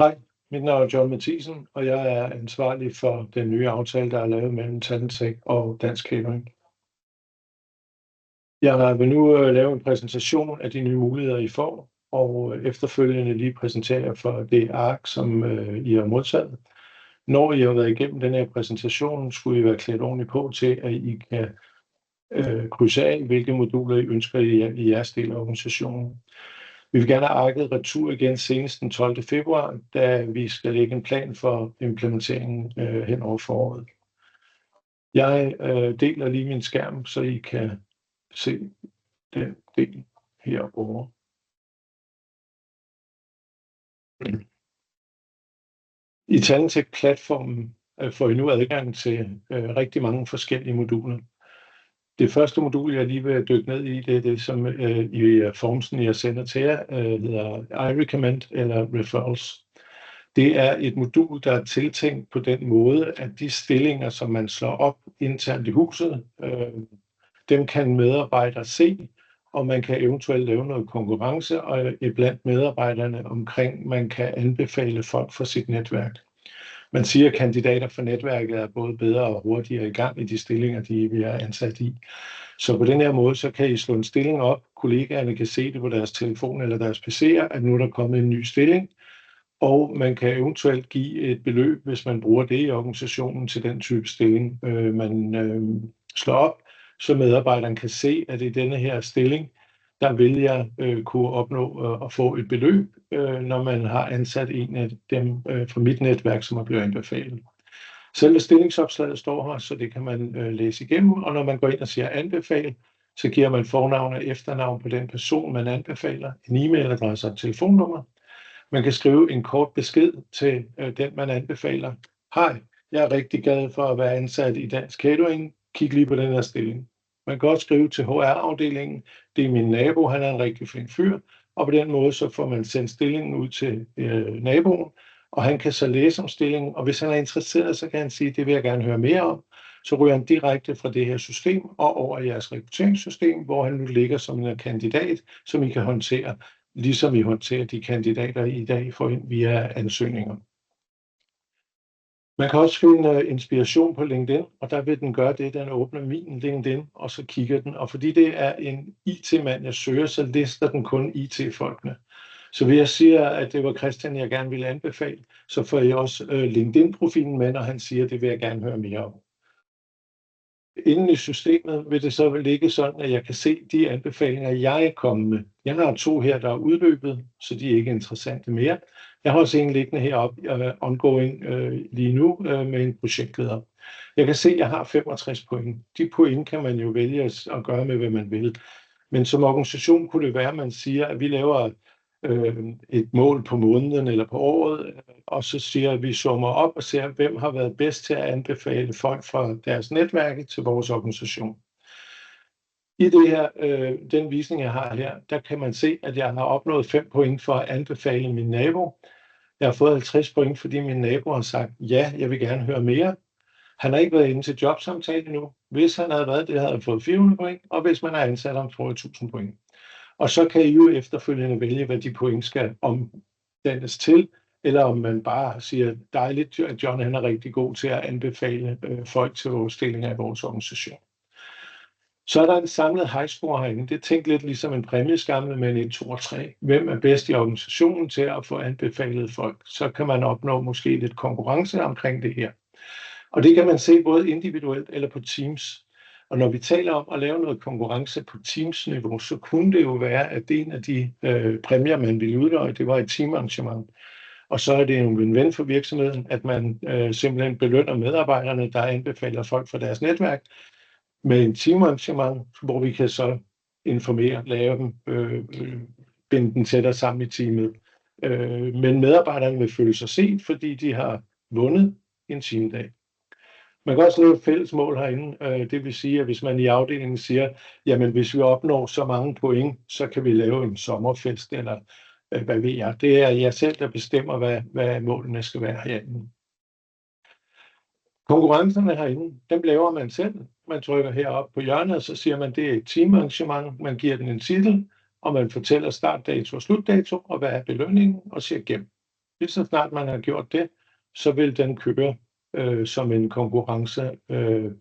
Hej, mit navn er John Mathisen, og jeg er ansvarlig for den nye aftale, der er lavet mellem Talentech og Dansk Catering. Jeg vil nu lave en præsentation af de nye muligheder, I får, og efterfølgende lige præsentere jer for det ark, som I har modtaget. Når I har været igennem den her præsentation, skulle I være klædt ordentligt på til, at I kan krydse af, hvilke moduler I ønsker i jeres del af organisationen. Vi vil gerne have arket retur igen senest den 12. februar, da vi skal lægge en plan for implementeringen hen over foråret. Jeg deler lige min skærm, så I kan se den del herovre. I Talentech-platformen får I nu adgang til rigtig mange forskellige moduler. Det første modul, jeg lige vil dykke ned i, det er det, som i formsen, jeg sender til jer, hedder I Recommend eller Referrals. Det er et modul, der er tiltænkt på den måde, at de stillinger, som man slår op internt i huset, dem kan medarbejdere se, og man kan eventuelt lave noget konkurrence og blandt medarbejderne omkring, man kan anbefale folk fra sit netværk. Man siger, at kandidater fra netværket er både bedre og hurtigere i gang i de stillinger, de er ansat i. Så på den her måde, så kan I slå en stilling op. Kollegaerne kan se det på deres telefon eller deres PC'er, at nu er der kommet en ny stilling. Og man kan eventuelt give et beløb, hvis man bruger det i organisationen til den type stilling, man slår op, så medarbejderen kan se, at i denne her stilling, der vil jeg kunne opnå at få et beløb, når man har ansat en af dem fra mit netværk, som er blevet anbefalet. Selve stillingsopslaget står her, så det kan man læse igennem, og når man går ind og siger anbefale, så giver man fornavn og efternavn på den person, man anbefaler, en e-mailadresse og et telefonnummer. Man kan skrive en kort besked til den, man anbefaler. Hej, jeg er rigtig glad for at være ansat i Dansk Catering. Kig lige på den her stilling. Man kan også skrive til HR-afdelingen. Det er min nabo, han er en rigtig flink fyr. Og på den måde så får man sendt stillingen ud til naboen, og han kan så læse om stillingen. Og hvis han er interesseret, så kan han sige, det vil jeg gerne høre mere om. Så ryger han direkte fra det her system og over i jeres rekrutteringssystem, hvor han nu ligger som en kandidat, som I kan håndtere, ligesom I håndterer de kandidater, I dag får ind via ansøgninger. Man kan også finde inspiration på LinkedIn, og der vil den gøre det, den åbner min LinkedIn, og så kigger den. Og fordi det er en IT-mand, jeg søger, så lister den kun IT-folkene. Så hvis jeg siger, at det var Christian, jeg gerne ville anbefale, så får jeg også LinkedIn-profilen med, når han siger, at det vil jeg gerne høre mere om. Inden i systemet vil det så ligge sådan, at jeg kan se de anbefalinger, jeg er kommet med. Jeg har 2 her, der er udløbet, så de er ikke interessante mere. Jeg har også en liggende heroppe, ongoing lige nu, med en projektleder. Jeg kan se, at jeg har 65 point. De point kan man jo vælge at gøre med, hvad man vil. Men som organisation kunne det være, at man siger, at vi laver et mål på måneden eller på året, og så siger at vi summer op og ser, hvem har været bedst til at anbefale folk fra deres netværk til vores organisation. I det her, den visning, jeg har her, der kan man se, at jeg har opnået 5 point for at anbefale min nabo. Jeg har fået 50 point, fordi min nabo har sagt, ja, jeg vil gerne høre mere. Han har ikke været inde til jobsamtale endnu. Hvis han havde været det, havde han fået 400 point, og hvis man er ansat, har han fået 1000 point. Og så kan I jo efterfølgende vælge, hvad de point skal omdannes til, eller om man bare siger, dejligt, at John han er rigtig god til at anbefale folk til vores stillinger i vores organisation. Så er der en samlet highscore herinde. Det er tænkt lidt ligesom en præmieskammel med en 1, 2 og 3. Hvem er bedst i organisationen til at få anbefalet folk? Så kan man opnå måske lidt konkurrence omkring det her. Og det kan man se både individuelt eller på Teams. Og når vi taler om at lave noget konkurrence på Teams-niveau, så kunne det jo være, at det er en af de præmier, man ville udløje, det var et teamarrangement. Og så er det en win-win for virksomheden, at man simpelthen belønner medarbejderne, der anbefaler folk fra deres netværk, med en teamarrangement, hvor vi kan så informere, lave dem, binde den tættere sammen i teamet. Men medarbejderne vil føle sig set, fordi de har vundet en teamdag. Man kan også lave et fælles mål herinde. Det vil sige, at hvis man i afdelingen siger, jamen hvis vi opnår så mange point, så kan vi lave en sommerfest, eller hvad ved jeg. Det er jeg selv, der bestemmer, hvad målene skal være herinde. Konkurrencerne herinde, dem laver man selv. Man trykker heroppe på hjørnet, og så siger man, det er et teamarrangement. Man giver den en titel, og man fortæller startdato og slutdato, og hvad er belønningen, og siger gem. Lige så snart man har gjort det, så vil den køre som en konkurrence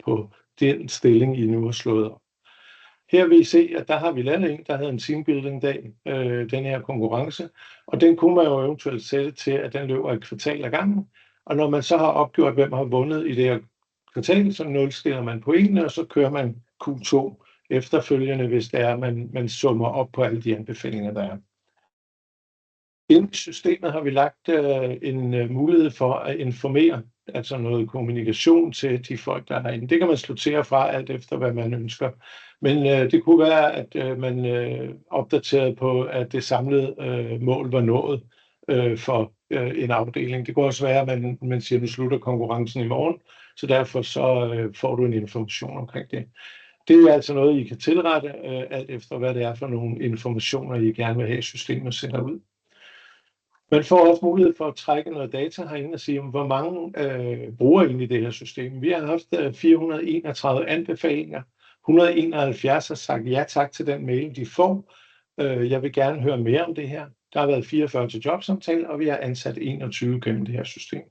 på den stilling, I nu har slået op. Her vil I se, at der har vi lavet en, der hedder en teambuilding-dag, den her konkurrence, og den kunne man jo eventuelt sætte til, at den løber et kvartal ad gangen. Og når man så har opgjort, hvem har vundet i det her kvartal, så nulstiller man pointene, og så kører man Q2 efterfølgende, hvis det er, man summer op på alle de anbefalinger, der er. Inde i systemet har vi lagt en mulighed for at informere, altså noget kommunikation til de folk, der er herinde. Det kan man sluttere fra alt efter, hvad man ønsker. Men det kunne være, at man opdaterede på, at det samlede mål var nået for en afdeling. Det kunne også være, at man siger, at nu slutter konkurrencen i morgen, så derfor så får du en information omkring det. Det er altså noget, I kan tilrette, alt efter hvad det er for nogle informationer, I gerne vil have, at systemet sender ud. Man får også mulighed for at trække noget data herinde og sige, hvor mange bruger egentlig det her system. Vi har haft 431 anbefalinger. 171 har sagt ja tak til den mail, de får. Jeg vil gerne høre mere om det her. Der har været 44 til jobsamtale, og vi har ansat 21 gennem det her system.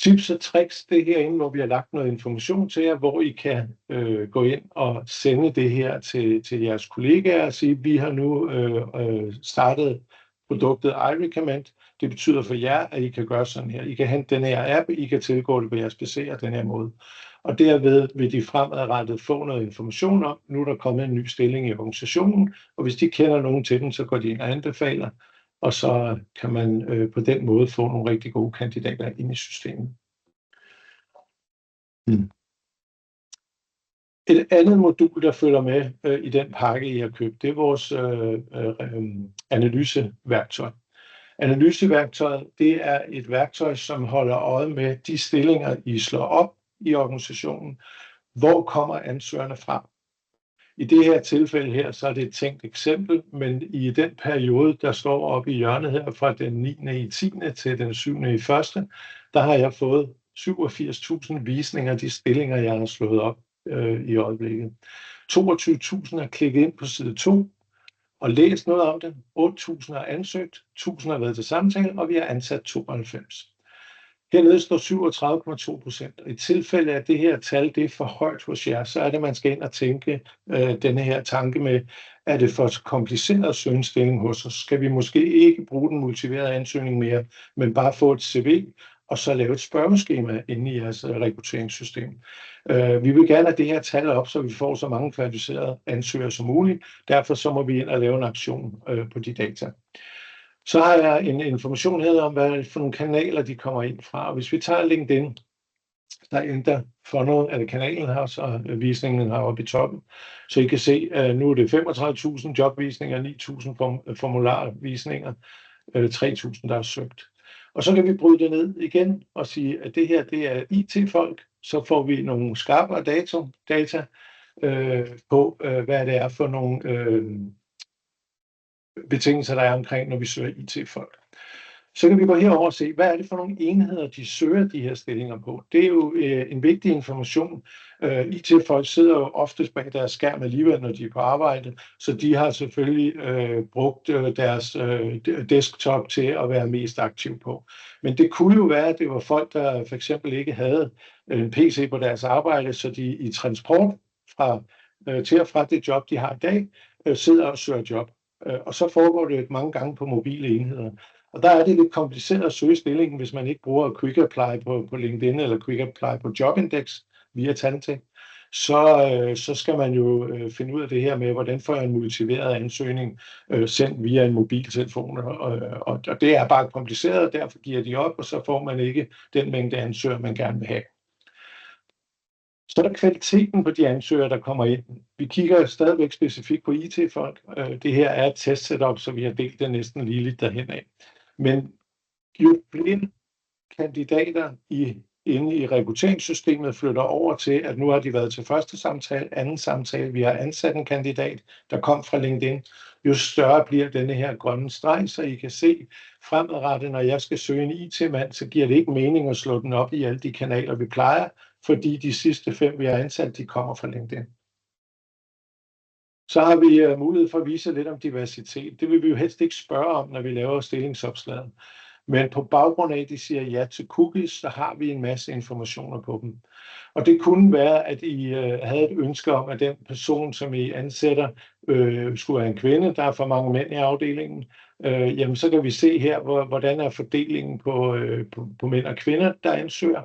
Tips og tricks, det er herinde, hvor vi har lagt noget information til jer, hvor I kan gå ind og sende det her til jeres kollegaer og sige, at vi har nu startet produktet iRecommend. Det betyder for jer, at I kan gøre sådan her. I kan hente den her app, I kan tilgå det på jeres PC og den her måde. Og derved vil de fremadrettet få noget information om, nu er der kommet en ny stilling i organisationen, og hvis de kender nogen til den, så går de ind og anbefaler, og så kan man på den måde få nogle rigtig gode kandidater ind i systemet. Et andet modul, der følger med i den pakke, I har købt, det er vores analyseværktøj. Analyseværktøjet, det er et værktøj, som holder øje med de stillinger, I slår op i organisationen. Hvor kommer ansøgerne fra? I det her tilfælde her, så er det et tænkt eksempel, men i den periode, der står oppe i hjørnet her, fra den 9. i 10. til den 7. i 1., der har jeg fået 87.000 visninger af de stillinger, jeg har slået op i øjeblikket. 22.000 har klikket ind på side 2 og læst noget om det. 8.000 har ansøgt, 1.000 har været til samtale, og vi har ansat 92. Hernede står 37,2%. Og i tilfælde af det her tal, det er for højt hos jer, så er det, man skal ind og tænke denne her tanke med, er det for kompliceret at søge en stilling hos os? Skal vi måske ikke bruge den motiverede ansøgning mere, men bare få et CV, og så lave et spørgeskema inde i jeres rekrutteringssystem. Vi vil gerne have det her tal op, så vi får så mange kvalificerede ansøgere som muligt. Derfor så må vi ind og lave en aktion på de data. Så har jeg en information her om, hvad for nogle kanaler de kommer ind fra. Og hvis vi tager LinkedIn, der ændrer funnel, eller kanalen her, så visningen her oppe i toppen. Så I kan se, at nu er det 35.000 jobvisninger, 9.000 formularvisninger, 3.000 der er søgt. Og så kan vi bryde det ned igen og sige, at det her det er IT-folk. Så får vi nogle skarpere data på, hvad det er for nogle betingelser, der er omkring, når vi søger IT-folk. Så kan vi gå herover og se, hvad er det for nogle enheder, de søger de her stillinger på. Det er jo en vigtig information. IT-folk sidder jo oftest bag deres skærm alligevel, når de er på arbejde, så de har selvfølgelig brugt deres desktop til at være mest aktiv på. Men det kunne jo være, at det var folk, der for eksempel ikke havde en PC på deres arbejde, så de i transport til og fra det job, de har i dag, sidder og søger job. Og så foregår det mange gange på mobile enheder. Og der er det lidt kompliceret at søge stillingen, hvis man ikke bruger Quick Apply på LinkedIn eller Quick Apply på Jobindex via Tantech. Så skal man jo finde ud af det her med, hvordan får jeg en motiveret ansøgning sendt via en mobiltelefon. Og det er bare kompliceret, og derfor giver de op, og så får man ikke den mængde ansøgere, man gerne vil have. Så er der kvaliteten på de ansøgere, der kommer ind. Vi kigger stadigvæk specifikt på IT-folk. Det her er et testsetup, så vi har delt det næsten lige lidt derhen af. Men jo flere kandidater inde i rekrutteringssystemet flytter over til, at nu har de været til første samtale, anden samtale, vi har ansat en kandidat, der kom fra LinkedIn, jo større bliver denne her grønne streg, så I kan se fremadrettet, når jeg skal søge en IT-mand, så giver det ikke mening at slå den op i alle de kanaler, vi plejer, fordi de sidste 5, vi har ansat, de kommer fra LinkedIn. Så har vi mulighed for at vise lidt om diversitet. Det vil vi jo helst ikke spørge om, når vi laver stillingsopslaget. Men på baggrund af, at de siger ja til cookies, så har vi en masse informationer på dem. Og det kunne være, at I havde et ønske om, at den person, som I ansætter, skulle være en kvinde. Der er for mange mænd i afdelingen. Jamen, så kan vi se her, hvordan er fordelingen på mænd og kvinder, der ansøger.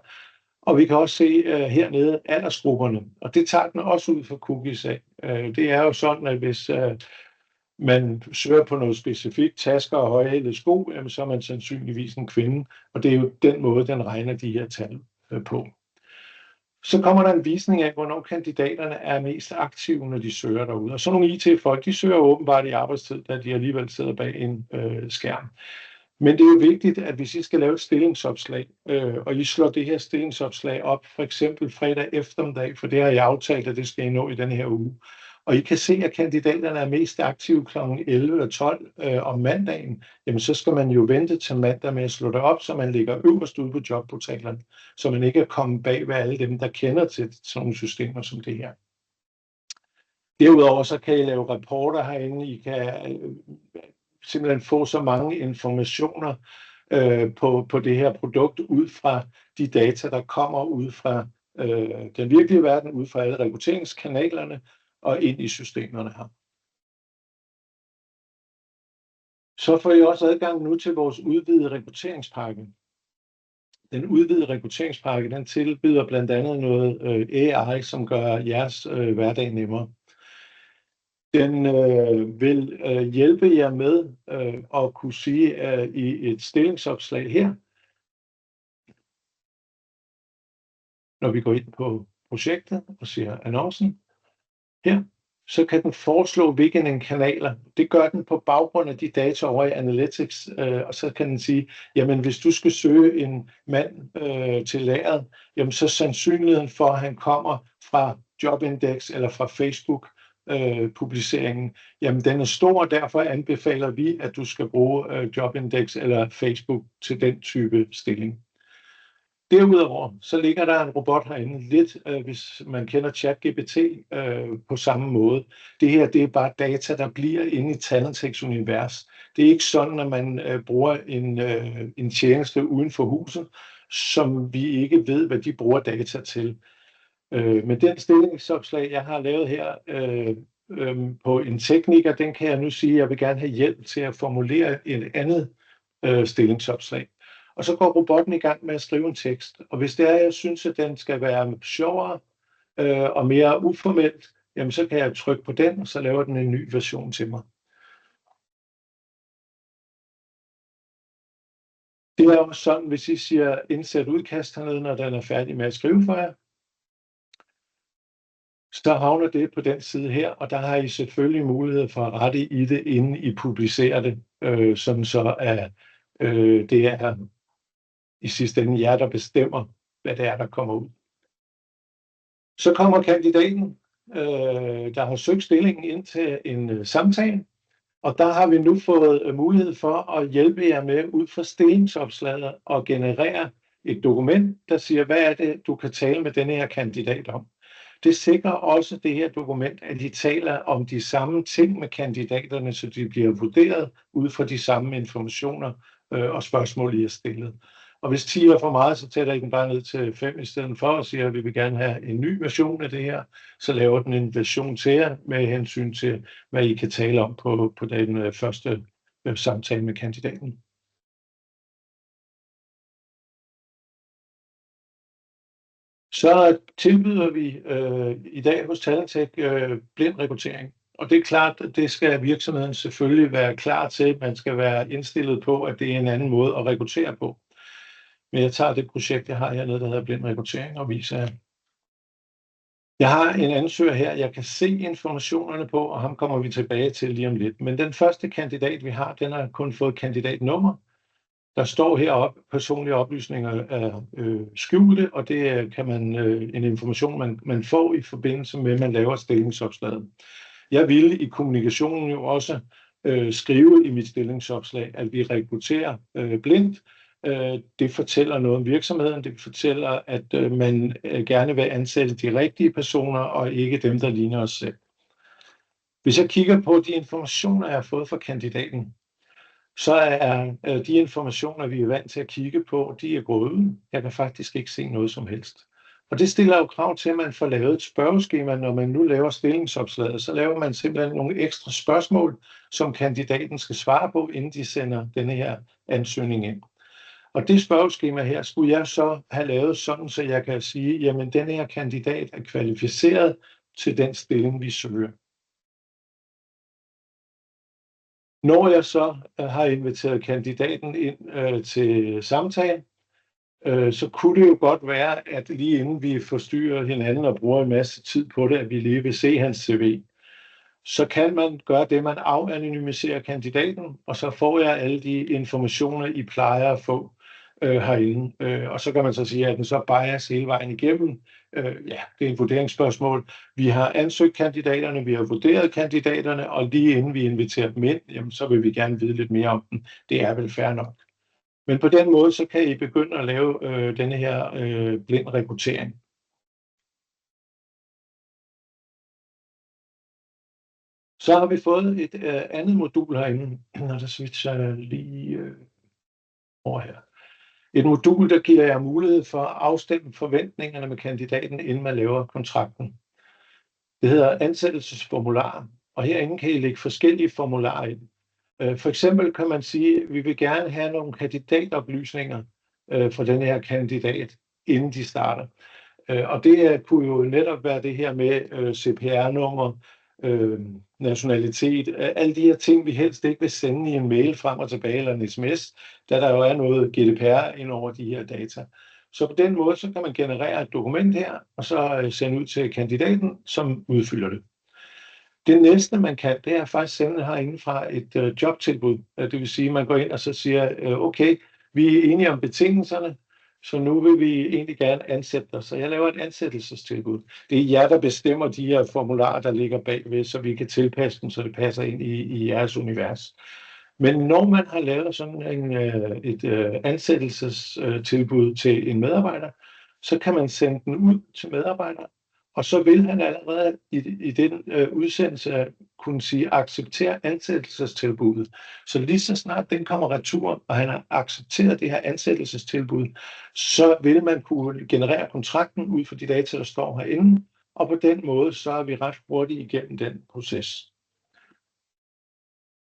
Og vi kan også se hernede aldersgrupperne, og det tager den også ud fra cookies af. Det er jo sådan, at hvis man søger på noget specifikt, tasker og højhælede sko, jamen, så er man sandsynligvis en kvinde, og det er jo den måde, den regner de her tal på. Så kommer der en visning af, hvornår kandidaterne er mest aktive, når de søger derude. Og så nogle IT-folk, de søger åbenbart i arbejdstid, da de alligevel sidder bag en skærm. Men det er jo vigtigt, at hvis I skal lave et stillingsopslag, og I slår det her stillingsopslag op, for eksempel fredag eftermiddag, for det har jeg aftalt, at det skal I nå i denne her uge, og I kan se, at kandidaterne er mest aktive kl. 11 og 12 om mandagen, jamen så skal man jo vente til mandag med at slå det op, så man ligger øverst ude på jobportalerne, så man ikke er kommet bag ved alle dem, der kender til sådan nogle systemer som det her. Derudover så kan I lave rapporter herinde, I kan simpelthen få så mange informationer på det her produkt ud fra de data, der kommer ud fra den virkelige verden, ud fra alle rekrutteringskanalerne og ind i systemerne her. Så får I også adgang nu til vores udvidede rekrutteringspakke. Den udvidede rekrutteringspakke, den tilbyder blandt andet noget AI, som gør jeres hverdag nemmere. Den vil hjælpe jer med at kunne sige i et stillingsopslag her, når vi går ind på projektet og siger annoncen her, så kan den foreslå, hvilke kanaler. Det gør den på baggrund af de data over i Analytics, og så kan den sige, jamen hvis du skal søge en mand til lageret, jamen så sandsynligheden for, at han kommer fra Jobindex eller fra Facebook, publiceringen, jamen den er stor, og derfor anbefaler vi, at du skal bruge Jobindex eller Facebook til den type stilling. Derudover så ligger der en robot herinde, lidt hvis man kender ChatGPT på samme måde. Det her, det er bare data, der bliver inde i Talentex univers. Det er ikke sådan, at man bruger en tjeneste uden for huset, som vi ikke ved, hvad de bruger data til. Men den stillingsopslag, jeg har lavet her på en tekniker, den kan jeg nu sige, at jeg vil gerne have hjælp til at formulere et andet stillingsopslag. Og så går robotten i gang med at skrive en tekst. Og hvis det er, jeg synes, at den skal være sjovere og mere uformelt, jamen så kan jeg trykke på den, og så laver den en ny version til mig. Det er også sådan, hvis I siger indsæt udkast hernede, når den er færdig med at skrive for jer, så havner det på den side her, og der har I selvfølgelig mulighed for at rette i det, inden I publicerer det, sådan så at det er i sidste ende jer, der bestemmer, hvad det er, der kommer ud. Så kommer kandidaten, der har søgt stillingen ind til en samtale, og der har vi nu fået mulighed for at hjælpe jer med ud fra stillingsopslaget og generere et dokument, der siger, hvad er det, du kan tale med denne her kandidat om. Det sikrer også det her dokument, at de taler om de samme ting med kandidaterne, så de bliver vurderet ud fra de samme informationer og spørgsmål, I har stillet. Og hvis 10 er for meget, så tæller I den bare ned til 5 i stedet for, og siger, at vi vil gerne have en ny version af det her. Så laver den en version til jer med hensyn til, hvad I kan tale om på den første samtale med kandidaten. Så tilbyder vi i dag hos Talentex blind rekruttering. Og det er klart, at det skal virksomheden selvfølgelig være klar til. Man skal være indstillet på, at det er en anden måde at rekruttere på. Men jeg tager det projekt, jeg har hernede, der hedder blind rekruttering, og viser jer. Jeg har en ansøger her, jeg kan se informationerne på, og ham kommer vi tilbage til lige om lidt. Men den første kandidat, vi har, den har kun fået kandidatnummer. Der står heroppe, personlige oplysninger er skjulte, og det kan man en information, man får i forbindelse med, at man laver stillingsopslaget. Jeg ville i kommunikationen jo også skrive i mit stillingsopslag, at vi rekrutterer blindt. Det fortæller noget om virksomheden, det fortæller, at man gerne vil ansætte de rigtige personer, og ikke dem, der ligner os selv. Hvis jeg kigger på de informationer, jeg har fået fra kandidaten, så er de informationer, vi er vant til at kigge på, de er gået ud. Jeg kan faktisk ikke se noget som helst. Og det stiller jo krav til, at man får lavet et spørgeskema. Når man nu laver stillingsopslaget, så laver man simpelthen nogle ekstra spørgsmål, som kandidaten skal svare på, inden de sender denne her ansøgning ind. Og det spørgeskema her skulle jeg så have lavet sådan, så jeg kan sige, jamen denne her kandidat er kvalificeret til den stilling, vi søger. Når jeg så har inviteret kandidaten ind til samtale, så kunne det jo godt være, at lige inden vi forstyrrer hinanden og bruger en masse tid på det, at vi lige vil se hans CV. Så kan man gøre det, man afanonymiserer kandidaten, og så får jeg alle de informationer, I plejer at få herinde. Og så kan man så sige, at den så bias hele vejen igennem. Ja, det er et vurderingsspørgsmål. Vi har ansøgt kandidaterne, vi har vurderet kandidaterne, og lige inden vi inviterer dem ind, jamen, så vil vi gerne vide lidt mere om dem. Det er vel fair nok. Men på den måde, så kan I begynde at lave denne her blind rekruttering. Så har vi fået et andet modul herinde, og der switcher jeg lige over her. Et modul, der giver jer mulighed for at afstemme forventningerne med kandidaten, inden man laver kontrakten. Det hedder ansættelsesformular, og herinde kan I lægge forskellige formularer ind. For eksempel kan man sige, at vi vil gerne have nogle kandidatoplysninger for den her kandidat, inden de starter. Og det kunne jo netop være det her med CPR-nummer, nationalitet, alle de her ting, vi helst ikke vil sende i en mail frem og tilbage eller en sms, da der jo er noget GDPR ind over de her data. Så på den måde, så kan man generere et dokument her, og så sende ud til kandidaten, som udfylder det. Det næste, man kan, det er faktisk sende herinde fra et jobtilbud. Det vil sige, at man går ind og så siger, okay, vi er enige om betingelserne, så nu vil vi egentlig gerne ansætte dig. Så jeg laver et ansættelsestilbud. Det er jer, der bestemmer de her formularer, der ligger bagved, så vi kan tilpasse dem, så det passer ind i jeres univers. Men når man har lavet sådan et ansættelsestilbud til en medarbejder, så kan man sende den ud til medarbejderen, og så vil han allerede i den udsendelse kunne sige, acceptere ansættelsestilbuddet. Så lige så snart den kommer retur, og han har accepteret det her ansættelsestilbud, så vil man kunne generere kontrakten ud fra de data, der står herinde, og på den måde, så er vi ret hurtigt igennem den proces.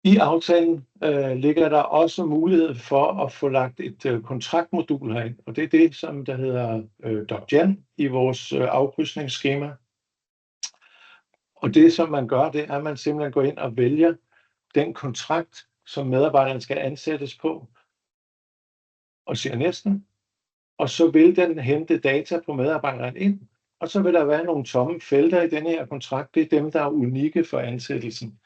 I aftalen ligger der også mulighed for at få lagt et kontraktmodul herind, og det er det, som der hedder DocGen i vores afkrydsningsskema. Og det, som man gør, det er, at man simpelthen går ind og vælger den kontrakt, som medarbejderen skal ansættes på, og siger næsten, og så vil den hente data på medarbejderen ind, og så vil der være nogle tomme felter i denne her kontrakt. Det er dem, der er unikke for ansættelsen.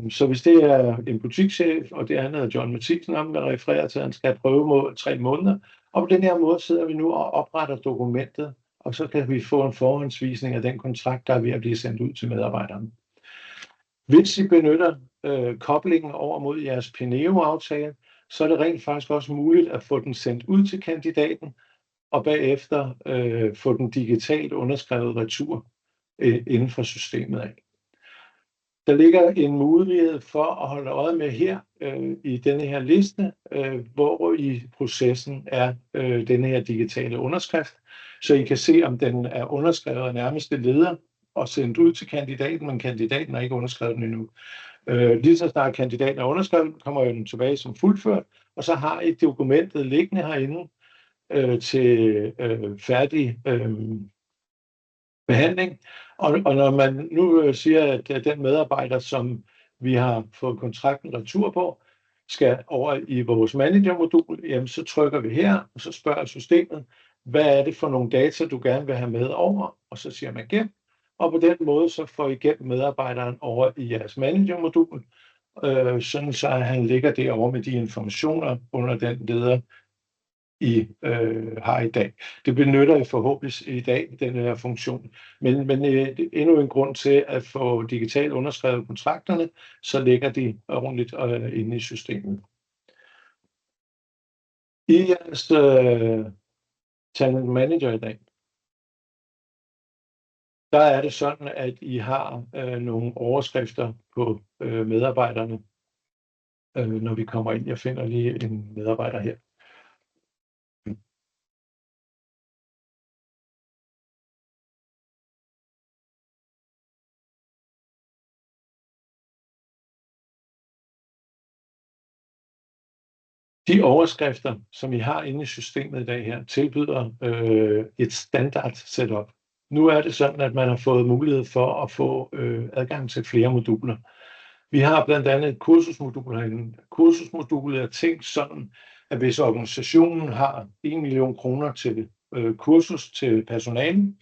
Så hvis det er en butikschef, og det andet er John Mathisen, der refererer til, at han skal prøve 3 måneder, og på den her måde sidder vi nu og opretter dokumentet, og så kan vi få en forhåndsvisning af den kontrakt, der er ved at blive sendt ud til medarbejderne. Hvis I benytter koblingen over mod jeres Penneo-aftale, så er det rent faktisk også muligt at få den sendt ud til kandidaten, og bagefter få den digitalt underskrevet retur inden for systemet af. Der ligger en mulighed for at holde øje med her i denne her liste, hvor i processen er denne her digitale underskrift, så I kan se, om den er underskrevet af nærmeste leder og sendt ud til kandidaten, men kandidaten har ikke underskrevet den endnu. Lige så snart kandidaten er underskrevet, kommer den tilbage som fuldført, og så har I dokumentet liggende herinde til færdig behandling. Og når man nu siger, at den medarbejder, som vi har fået kontrakten retur på, skal over i vores managermodul, jamen så trykker vi her, og så spørger systemet, hvad er det for nogle data, du gerne vil have med over, og så siger man gem, og på den måde så får I gemt medarbejderen over i jeres managermodul, sådan så han ligger derovre med de informationer under den leder, I har i dag. Det benytter I forhåbentlig i dag, den her funktion. Men endnu en grund til at få digitalt underskrevet kontrakterne, så ligger de ordentligt inde i systemet. I jeres Talent Manager i dag, Der er det sådan, at I har nogle overskrifter på medarbejderne, når vi kommer ind. Jeg finder lige en medarbejder her. De overskrifter, som I har inde i systemet i dag her, tilbyder et standard setup. Nu er det sådan, at man har fået mulighed for at få adgang til flere moduler. Vi har blandt andet et kursusmodul herinde. Kursusmodulet er tænkt sådan, at hvis organisationen har 1 million kroner til kursus til personale,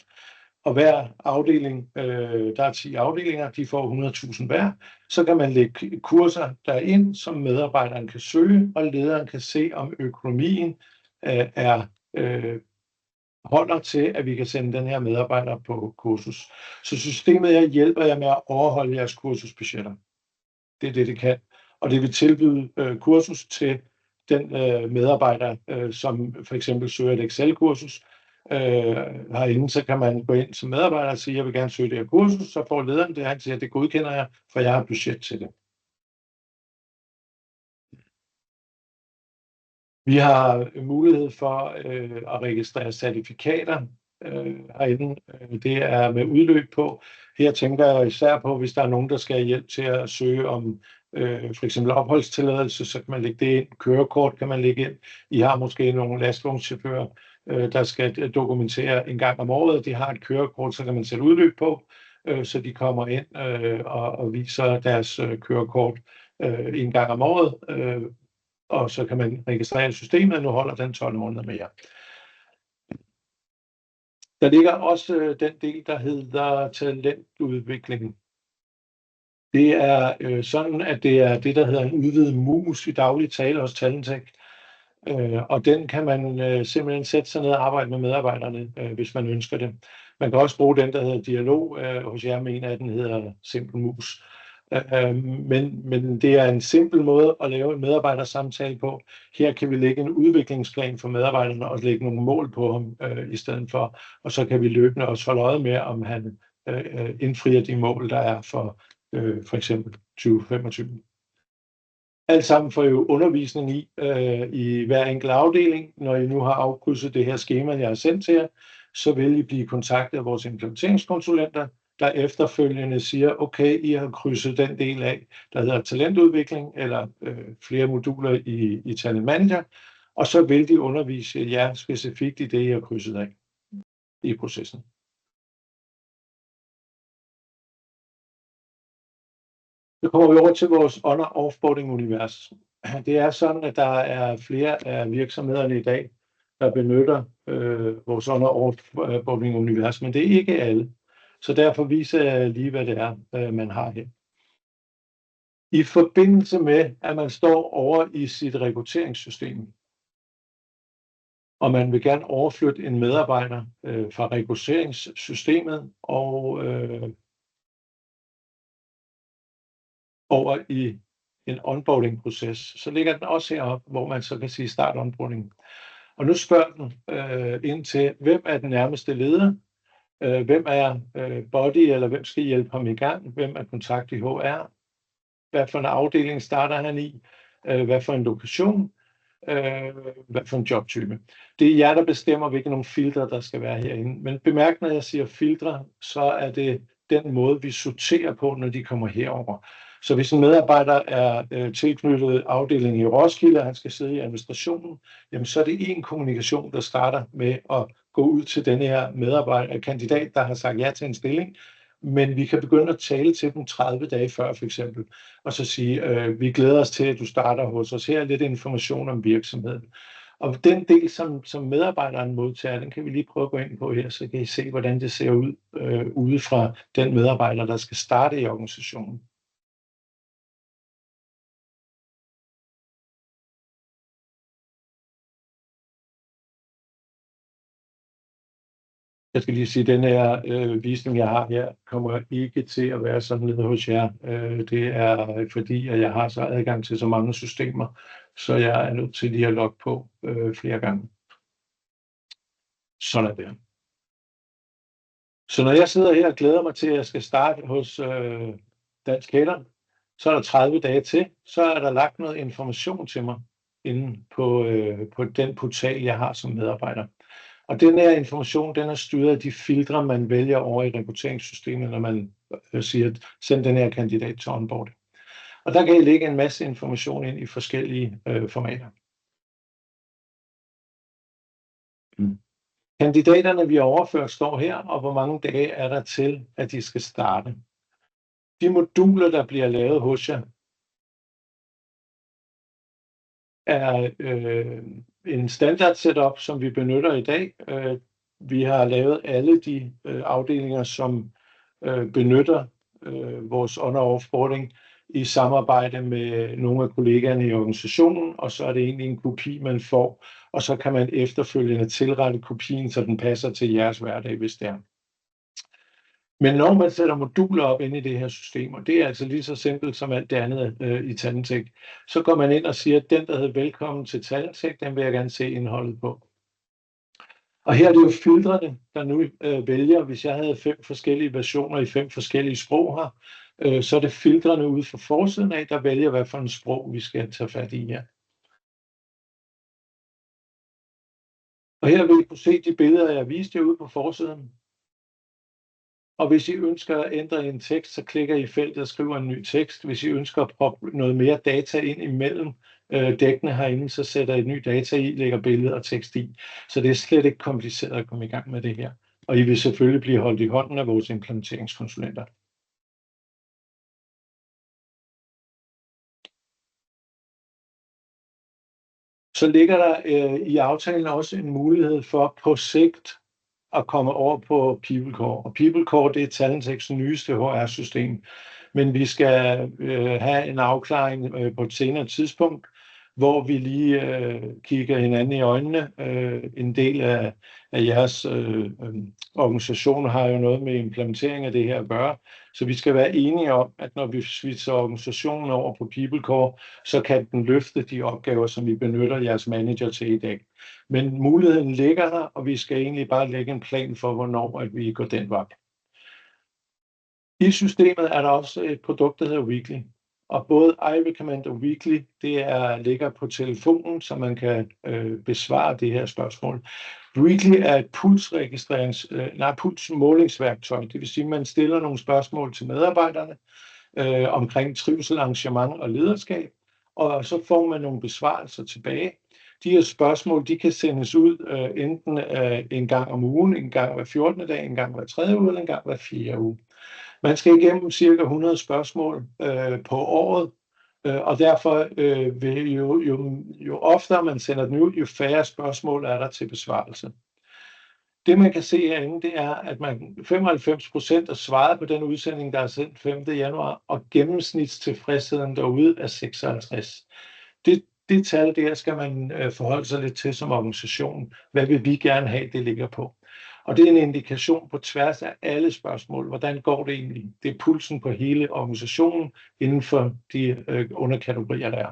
og hver afdeling, der er 10 afdelinger, de får 100.000 hver, så kan man lægge kurser derind, som medarbejderen kan søge, og lederen kan se, om økonomien holder til, at vi kan sende den her medarbejder på kursus. Så systemet her hjælper jer med at overholde jeres kursusbudgetter. Det er det, det kan. Og det vil tilbyde kursus til den medarbejder, som for eksempel søger et Excel-kursus. Herinde, så kan man gå ind som medarbejder og sige, jeg vil gerne søge det her kursus, så får lederen det, han siger, det godkender jeg, for jeg har budget til det. Vi har mulighed for at registrere certifikater herinde. Det er med udløb på. Her tænker jeg især på, hvis der er nogen, der skal have hjælp til at søge om for eksempel opholdstilladelse, så kan man lægge det ind. Kørekort kan man lægge ind. I har måske nogle lastvognschauffører, der skal dokumentere en gang om året. De har et kørekort, så kan man sætte udløb på, så de kommer ind og viser deres kørekort en gang om året. Og så kan man registrere systemet, og nu holder den 12 måneder mere. Der ligger også den del, der hedder talentudvikling. Det er sådan, at det er det, der hedder en udvidet mus i daglig tale hos Talentech. Og den kan man simpelthen sætte sig ned og arbejde med medarbejderne, hvis man ønsker det. Man kan også bruge den, der hedder dialog. Hos jer mener at den hedder simpel mus. Men det er en simpel måde at lave en medarbejdersamtale på. Her kan vi lægge en udviklingsplan for medarbejderne og lægge nogle mål på ham i stedet for. Og så kan vi løbende også holde øje med, om han indfrier de mål, der er for eksempel 2025. Alt sammen får jo undervisning i hver enkelt afdeling. Når I nu har afkrydset det her skema, jeg har sendt til jer, så vil I blive kontaktet af vores implementeringskonsulenter, der efterfølgende siger, okay, I har krydset den del af, der hedder talentudvikling, eller flere moduler i Talent Manager, og så vil de undervise jer specifikt i det, I har krydset af i processen. Så kommer vi over til vores on- og offboarding-univers. Det er sådan, at der er flere af virksomhederne i dag, der benytter vores on- og offboarding-univers, men det er ikke alle. Så derfor viser jeg lige, hvad det er, man har her. I forbindelse med, at man står over i sit rekrutteringssystem, og man vil gerne overflytte en medarbejder fra rekrutteringssystemet og over i en onboarding-proces, så ligger den også heroppe, hvor man så kan sige start onboarding. Og nu spørger den ind til, hvem er den nærmeste leder? Hvem er body, eller hvem skal hjælpe ham i gang? Hvem er kontakt i HR? Hvad for en afdeling starter han i? Hvad for en lokation? Hvad for en jobtype? Det er jer, der bestemmer, hvilke nogle filtre, der skal være herinde. Men bemærk, når jeg siger filtre, så er det den måde, vi sorterer på, når de kommer herover. Så hvis en medarbejder er tilknyttet afdelingen i Roskilde, og han skal sidde i administrationen, jamen så er det en kommunikation, der starter med at gå ud til denne her medarbejder, kandidat, der har sagt ja til en stilling, men vi kan begynde at tale til dem 30 dage før for eksempel, og så sige, vi glæder os til, at du starter hos os. Her er lidt information om virksomheden. Og den del, som medarbejderen modtager, den kan vi lige prøve at gå ind på her, så kan I se, hvordan det ser ud ude fra den medarbejder, der skal starte i organisationen. Jeg skal lige sige, at den her visning, jeg har her, kommer ikke til at være sådan nede hos jer. Det er fordi, at jeg har så adgang til så mange systemer, så jeg er nødt til lige at logge på flere gange. Sådan er det. Så når jeg sidder her og glæder mig til, at jeg skal starte hos Dansk Hætter, så er der 30 dage til, så er der lagt noget information til mig inde på den portal, jeg har som medarbejder. Og den her information, den er styret af de filtre, man vælger over i rekrutteringssystemet, når man siger, send den her kandidat til onboarding. Og der kan I lægge en masse information ind i forskellige formater. Kandidaterne, vi har overført, står her, og hvor mange dage er der til, at de skal starte. De moduler, der bliver lavet hos jer, er en standard setup, som vi benytter i dag. Vi har lavet alle de afdelinger, som benytter vores on- og offboarding i samarbejde med nogle af kollegaerne i organisationen, og så er det egentlig en kopi, man får, og så kan man efterfølgende tilrette kopien, så den passer til jeres hverdag, hvis det er. Men når man sætter moduler op inde i det her system, og det er altså lige så simpelt som alt det andet i Talentech, så går man ind og siger, at den, der hedder velkommen til Talentech, den vil jeg gerne se indholdet på. Og her er det jo filtrene, der nu vælger, hvis jeg havde 5 forskellige versioner i 5 forskellige sprog her, så er det filtrene ude fra forsiden af, der vælger, hvad for en sprog vi skal tage fat i her. Og her vil I kunne se de billeder, jeg viste jer ude på forsiden. Og hvis I ønsker at ændre en tekst, så klikker I i feltet og skriver en ny tekst. Hvis I ønsker at proppe noget mere data ind imellem dækkene herinde, så sætter I ny data i, lægger billede og tekst i. Så det er slet ikke kompliceret at komme i gang med det her. Og I vil selvfølgelig blive holdt i hånden af vores implementeringskonsulenter. Så ligger der i aftalen også en mulighed for på sigt at komme over på PeopleCore. Og PeopleCore, det er Talentechs nyeste HR-system. Men vi skal have en afklaring på et senere tidspunkt, hvor vi lige kigger hinanden i øjnene. En del af jeres organisation har jo noget med implementering af det her at gøre. Så vi skal være enige om, at når vi switcher organisationen over på PeopleCore, så kan den løfte de opgaver, som vi benytter jeres manager til i dag. Men muligheden ligger her, og vi skal egentlig bare lægge en plan for, hvornår at vi går den vej. I systemet er der også et produkt, der hedder Weekly. Og både iRecommend og Weekly, det ligger på telefonen, så man kan besvare det her spørgsmål. Weekly er et pulsmålingsværktøj. Det vil sige, at man stiller nogle spørgsmål til medarbejderne omkring trivsel, engagement og lederskab, og så får man nogle besvarelser tilbage. De her spørgsmål, de kan sendes ud enten en gang om ugen, en gang hver 14. dag, en gang hver 3. uge, eller en gang hver 4. uge. Man skal igennem cirka 100 spørgsmål på året, og derfor vil jo oftere man sender den ud, jo færre spørgsmål er der til besvarelse. Det man kan se herinde, det er, at 95% er svaret på den udsending, der er sendt 5. januar, og gennemsnitstilfredsheden derude er 56. Det tal der skal man forholde sig lidt til som organisation. Hvad vil vi gerne have, det ligger på? Og det er en indikation på tværs af alle spørgsmål. Hvordan går det egentlig? Det er pulsen på hele organisationen inden for de underkategorier, der er.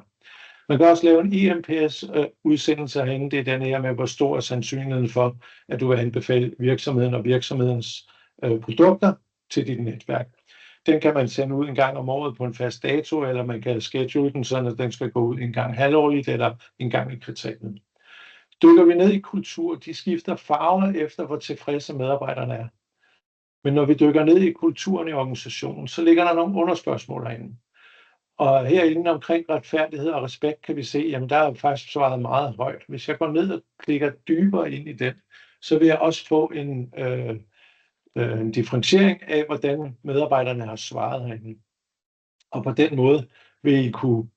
Man kan også lave en EMPS-udsendelse herinde. Det er den her med, hvor stor er sandsynligheden for, at du vil anbefale virksomheden og virksomhedens produkter til dit netværk. Den kan man sende ud en gang om året på en fast dato, eller man kan schedule den, så den skal gå ud en gang halvårligt eller en gang i kvartalet. Dykker vi ned i kultur, de skifter farver efter, hvor tilfredse medarbejderne er. Men når vi dykker ned i kulturen i organisationen, så ligger der nogle underspørgsmål herinde. Og herinde omkring retfærdighed og respekt kan vi se, jamen der er faktisk svaret meget højt. Hvis jeg går ned og klikker dybere ind i den, så vil jeg også få en differentiering af, hvordan medarbejderne har svaret herinde. Og på den måde vil I kunne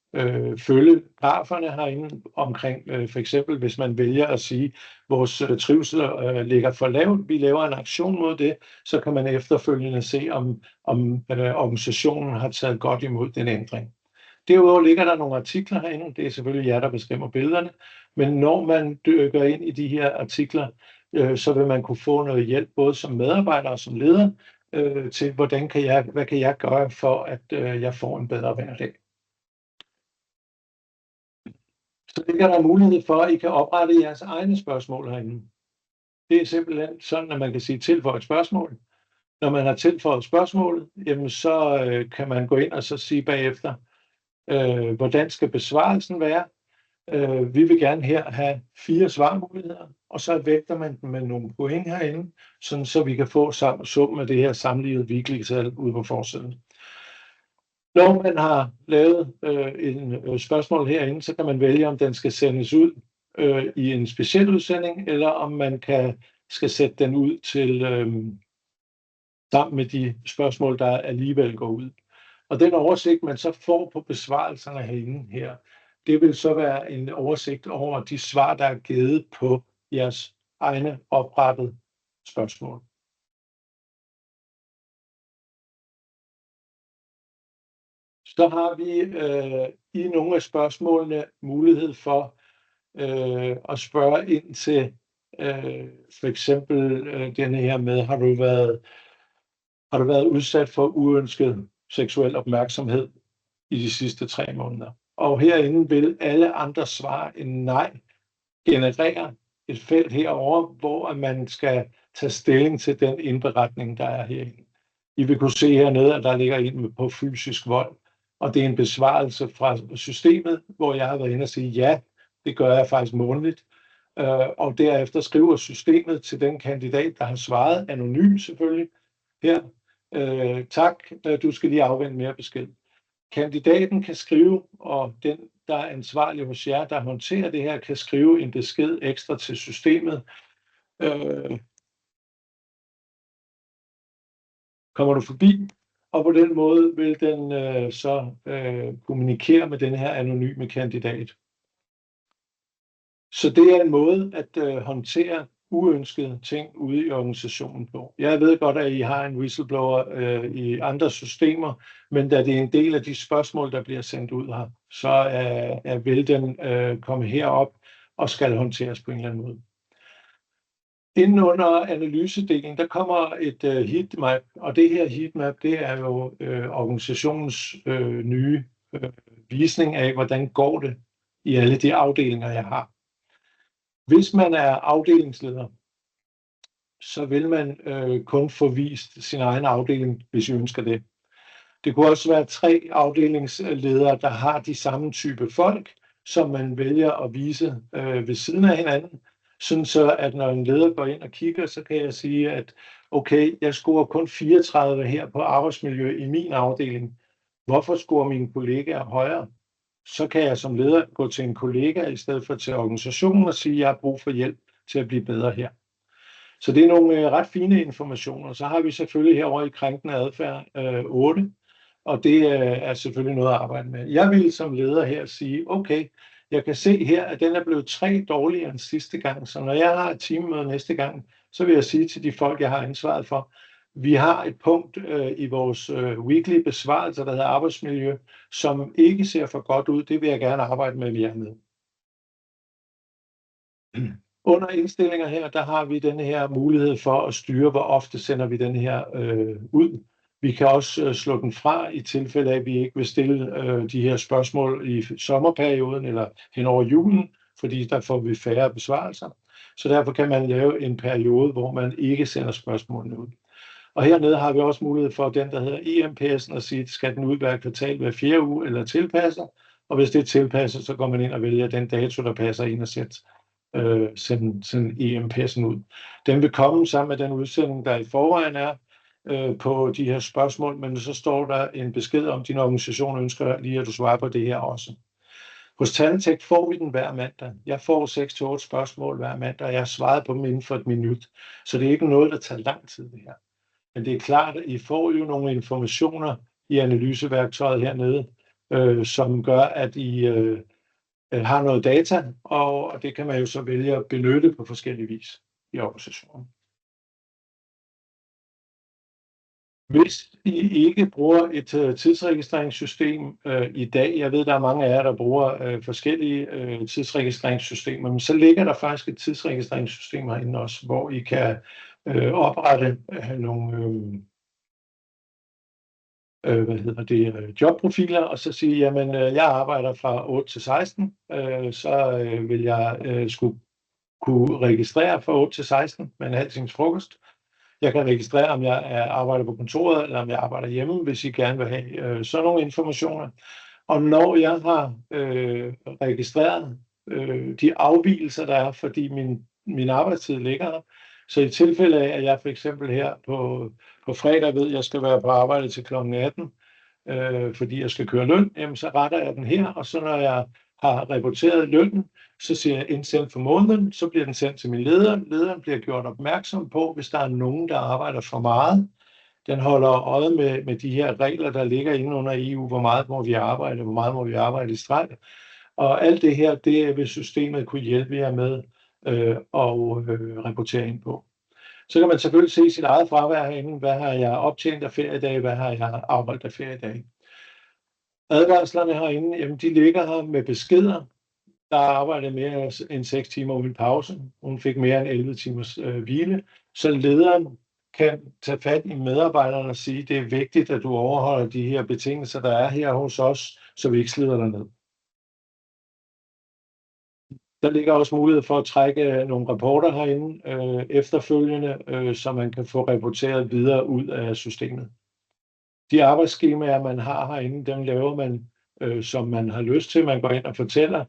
følge graferne herinde omkring, for eksempel hvis man vælger at sige, at vores trivsel ligger for lavt, vi laver en aktion mod det, så kan man efterfølgende se, om organisationen har taget godt imod den ændring. Derudover ligger der nogle artikler herinde, det er selvfølgelig jer, der bestemmer billederne, men når man dykker ind i de her artikler, så vil man kunne få noget hjælp, både som medarbejder og som leder, til hvad kan jeg gøre for, at jeg får en bedre hverdag. Så ligger der mulighed for, at I kan oprette jeres egne spørgsmål herinde. Det er simpelthen sådan, at man kan sige tilføje et spørgsmål, Når man har tilføjet spørgsmålet, jamen så kan man gå ind og så sige bagefter, hvordan skal besvarelsen være? Vi vil gerne her have 4 svarmuligheder, og så vægter man dem med nogle point herinde, sådan så vi kan få summen af det her sammenlignede weekly-tal ude på forsiden. Når man har lavet en spørgsmål herinde, så kan man vælge, om den skal sendes ud i en speciel udsending, eller om man skal sætte den ud til sammen med de spørgsmål, der alligevel går ud. Og den oversigt, man så får på besvarelserne herinde her, det vil så være en oversigt over de svar, der er givet på jeres egne oprettede spørgsmål. Så har vi i nogle af spørgsmålene mulighed for at spørge ind til for eksempel denne her med, har du været udsat for uønsket seksuel opmærksomhed i de sidste 3 måneder? Og herinde vil alle andre svar end nej generere et felt herover, hvor man skal tage stilling til den indberetning, der er herinde. I vil kunne se hernede, at der ligger en på fysisk vold, og det er en besvarelse fra systemet, hvor jeg har været inde og sige, ja, det gør jeg faktisk månedligt. Og derefter skriver systemet til den kandidat, der har svaret, anonym selvfølgelig, her, tak, du skal lige afvente mere besked. Kandidaten kan skrive, og den, der er ansvarlig hos jer, der håndterer det her, kan skrive en besked ekstra til systemet. Kommer du forbi? Og på den måde vil den så kommunikere med den her anonyme kandidat. Så det er en måde at håndtere uønskede ting ude i organisationen på. Jeg ved godt, at I har en whistleblower i andre systemer, men da det er en del af de spørgsmål, der bliver sendt ud her, så vil den komme herop og skal håndteres på en eller anden måde. Inden under analysedelen, der kommer et heatmap, og det her heatmap, det er jo organisationens nye visning af, hvordan går det i alle de afdelinger, jeg har. Hvis man er afdelingsleder, så vil man kun få vist sin egen afdeling, hvis I ønsker det. Det kunne også være 3 afdelingsledere, der har de samme type folk, som man vælger at vise ved siden af hinanden, sådan så at når en leder går ind og kigger, så kan jeg sige, at okay, jeg scorer kun 34 her på arbejdsmiljø i min afdeling. Hvorfor scorer mine kollegaer højere? Så kan jeg som leder gå til en kollega i stedet for til organisationen og sige, at jeg har brug for hjælp til at blive bedre her. Så det er nogle ret fine informationer. Så har vi selvfølgelig herovre i krænkende adfærd 8, og det er selvfølgelig noget at arbejde med. Jeg vil som leder her sige, okay, jeg kan se her, at den er blevet 3 dårligere end sidste gang, så når jeg har et teammøde næste gang, så vil jeg sige til de folk, jeg har ansvaret for, vi har et punkt i vores weekly besvarelser, der hedder arbejdsmiljø, som ikke ser for godt ud. Det vil jeg gerne arbejde med jer med. Under indstillinger her, der har vi denne her mulighed for at styre, hvor ofte sender vi den her ud. Vi kan også slå den fra i tilfælde af, at vi ikke vil stille de her spørgsmål i sommerperioden eller hen over julen, fordi der får vi færre besvarelser. Så derfor kan man lave en periode, hvor man ikke sender spørgsmålene ud. Og hernede har vi også mulighed for den, der hedder EMPS'en, at sige, skal den ud hver kvartal hver 4. uge eller tilpasser. Og hvis det er tilpasset, så går man ind og vælger den dato, der passer ind og sende EMPS'en ud. Den vil komme sammen med den udsending, der i forvejen er på de her spørgsmål, men så står der en besked om, din organisation ønsker lige, at du svarer på det her også. Hos Talentech får vi den hver mandag. Jeg får 6-8 spørgsmål hver mandag, og jeg har svaret på dem inden for 1 minut. Så det er ikke noget, der tager lang tid, det her. Men det er klart, at I får jo nogle informationer i analyseværktøjet hernede, som gør, at I har noget data, og det kan man jo så vælge at benytte på forskellige vis i organisationen. Hvis I ikke bruger et tidsregistreringssystem i dag, jeg ved, der er mange af jer, der bruger forskellige tidsregistreringssystemer, men så ligger der faktisk et tidsregistreringssystem herinde også, hvor I kan oprette nogle jobprofiler, og så sige, jamen jeg arbejder fra 8 til 16, så vil jeg skulle kunne registrere fra 8 til 16 med en halv times frokost. Jeg kan registrere, om jeg arbejder på kontoret, eller om jeg arbejder hjemme, hvis I gerne vil have sådan nogle informationer. Og når jeg har registreret de afvigelser, der er, fordi min arbejdstid ligger her, så i tilfælde af, at jeg for eksempel her på fredag ved, at jeg skal være på arbejde til kl. 18, fordi jeg skal køre løn, jamen så retter jeg den her, og så når jeg har rapporteret lønnen, så siger jeg indsend for måneden, så bliver den sendt til min leder. Lederen bliver gjort opmærksom på, hvis der er nogen, der arbejder for meget. Den holder øje med de her regler, der ligger inde under EU, hvor meget må vi arbejde, hvor meget må vi arbejde i streg. Og alt det her, det vil systemet kunne hjælpe jer med og rapportere ind på. Så kan man selvfølgelig se sit eget fravær herinde. Hvad har jeg optjent af feriedage? Hvad har jeg afholdt af feriedage? Advarslerne herinde, jamen de ligger her med beskeder. Der arbejdede mere end 6 timer uden pause. Hun fik mere end 11 timers hvile. Så lederen kan tage fat i medarbejderne og sige, det er vigtigt, at du overholder de her betingelser, der er her hos os, så vi ikke slider dig ned. Der ligger også mulighed for at trække nogle rapporter herinde efterfølgende, så man kan få rapporteret videre ud af systemet. De arbejdsskemaer, man har herinde, dem laver man, som man har lyst til. Man går ind og fortæller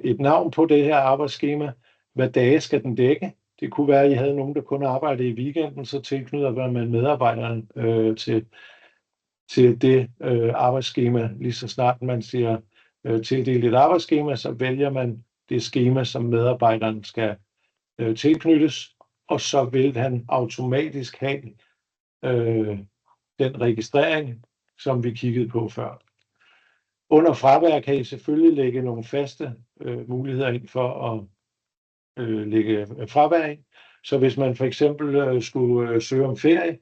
et navn på det her arbejdsskema. Hvad dage skal den dække? Det kunne være, at I havde nogen, der kun arbejdede i weekenden, så tilknytter man medarbejderen til det arbejdsskema. Lige så snart man siger tildelt et arbejdsskema, så vælger man det skema, som medarbejderen skal tilknyttes, og så vil han automatisk have den registrering, som vi kiggede på før. Under fravær kan I selvfølgelig lægge nogle faste muligheder ind for at lægge fravær ind. Så hvis man for eksempel skulle søge om ferie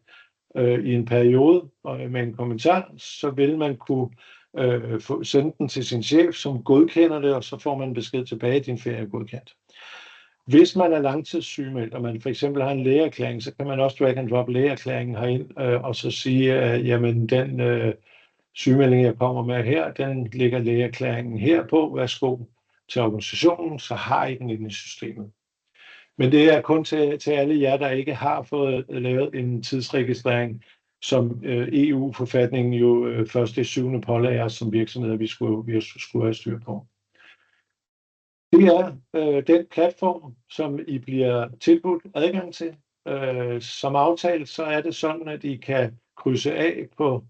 i en periode med en kommentar, så vil man kunne sende den til sin chef, som godkender det, og så får man besked tilbage, at din ferie er godkendt. Hvis man er langtidssygemeldt, og man for eksempel har en lægeerklæring, så kan man også drag and drop lægeerklæringen herind, og så sige, jamen den sygemelding, jeg kommer med her, den ligger lægeerklæringen her på. Værsgo til organisationen, så har I den inde i systemet. Men det er kun til alle jer, der ikke har fået lavet en tidsregistrering, som EU-forfatningen jo først i 7. pålagde os som virksomheder, vi skulle have styr på. Det er den platform, som I bliver tilbudt adgang til. Som aftalt, så er det sådan, at I kan krydse af på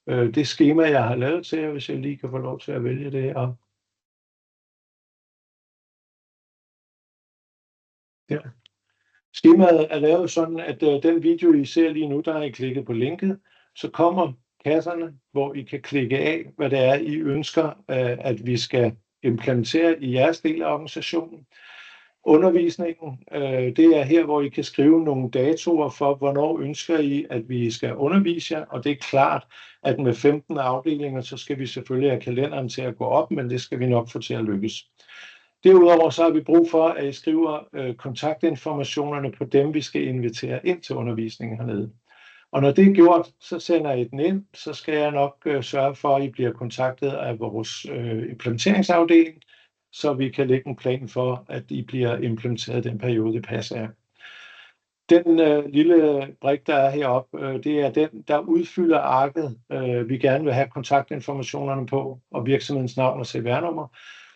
det skema, jeg har lavet til jer, hvis jeg lige kan få lov til at vælge det her. Ja. Skemaet er lavet sådan, at den video, I ser lige nu, der har I klikket på linket, så kommer kasserne, hvor I kan klikke af, hvad det er, I ønsker, at vi skal implementere i jeres del af organisationen. Undervisningen, det er her, hvor I kan skrive nogle datoer for, hvornår ønsker I, at vi skal undervise jer, og det er klart, at med 15 afdelinger, så skal vi selvfølgelig have kalenderen til at gå op, men det skal vi nok få til at lykkes. Derudover så har vi brug for, at I skriver kontaktinformationerne på dem, vi skal invitere ind til undervisningen hernede. Og når det er gjort, så sender I den ind, så skal jeg nok sørge for, at I bliver kontaktet af vores implementeringsafdeling, så vi kan lægge en plan for, at I bliver implementeret den periode, det passer jer. Den lille brik, der er heroppe, det er den, der udfylder arket, vi gerne vil have kontaktinformationerne på, og virksomhedens navn og CVR-nummer.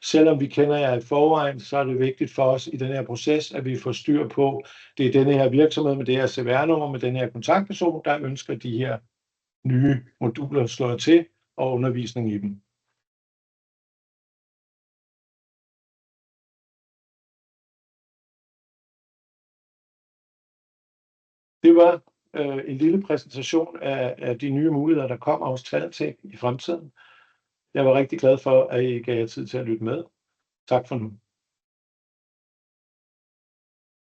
Selvom vi kender jer i forvejen, så er det vigtigt for os i den her proces, at vi får styr på, det er denne her virksomhed med det her CVR-nummer, med den her kontaktperson, der ønsker de her nye moduler slået til og undervisning i dem. Det var en lille præsentation af de nye muligheder, der kommer hos Tvaltech i fremtiden. Jeg var rigtig glad for, at I gav jer tid til at lytte med. Tak for nu.